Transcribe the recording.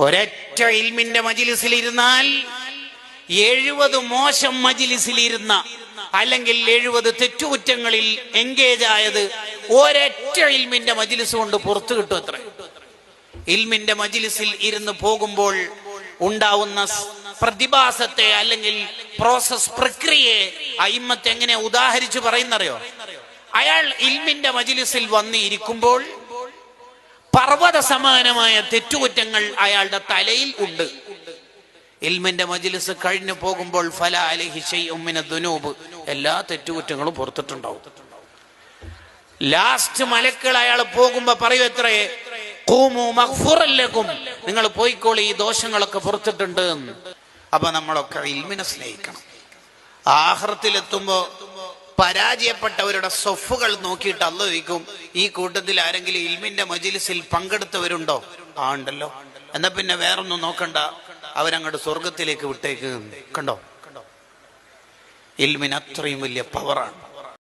ഒരൊറ്റ ഇൽമിന്റെ മജ്‌ലിസിൽ ഇരുന്നാൽ 70 മോശം മജ്‌ലിസിൽ ഇരുന്ന, അല്ലെങ്കിൽ 70 തെറ്റുകുറ്റങ്ങളിൽ എൻഗേജ് ആയത് ഒരൊറ്റ ഇൽമിന്റെ മജ്‌ലിസ് കൊണ്ട് പുറത്തു കിട്ടും. അത്ര ഇൽമിന്റെ മജ്‌ലിസിൽ ഇരുന്ന് പോകുമ്പോൾ ഉണ്ടാവുന്ന പ്രതിഭാസത്തെ അല്ലെങ്കിൽ പ്രോസസ് പ്രക്രിയയെ അയിമ്മത്ത് എങ്ങനെ ഉദാഹരിച്ചു പറയുന്നറിയോ? അയാൾ ഇൽമിന്റെ മജ്‌ലിസിൽ വന്ന് ഇരിക്കുമ്പോൾ പർവ്വത സമാനമായ തെറ്റുകുറ്റങ്ങൾ അയാളുടെ തലയിൽ ഉണ്ട്. ഇൽമിന്റെ മജ്‌ലിസ് കഴിഞ്ഞു പോകുമ്പോൾ ഫലാ അലൈഹി ശൈഉം മിന ദുനൂബ്, എല്ലാ തെറ്റുകുറ്റങ്ങളും പുറത്തിട്ടുണ്ടാവും. ലാസ്റ്റ് മലക്കുകൾ അയാൾ പോകുമ്പോ പറയൂ, എത്രേ ഖൂമു മഗ്ഫുറൻ ലക്കും, നിങ്ങൾ പോയിക്കോളി, ഈ ദോഷങ്ങളൊക്കെ പുറത്തിട്ടുണ്ട് എന്ന്. അപ്പൊ നമ്മളൊക്കെ ഇൽമിനെ സ്നേഹിക്കണം. ആഖിറത്തിലെത്തുമ്പോ പരാജയപ്പെട്ടവരുടെ സൊഫുകൾ നോക്കിയിട്ട് അല്ലാഹു ചോദിക്കും, ഈ കൂട്ടത്തിൽ ആരെങ്കിലും ഇൽമിന്റെ മജ്‌ലിസിൽ പങ്കെടുത്തവരുണ്ടോ? ആ ഉണ്ടല്ലോ, എന്നാ പിന്നെ വേറൊന്നും നോക്കണ്ട, അവരങ്ങോട്ട് സ്വർഗത്തിലേക്ക് വിട്ടേക്ക്. കണ്ടോ, ഇൽമിന് അത്രയും വലിയ പവറാണ്.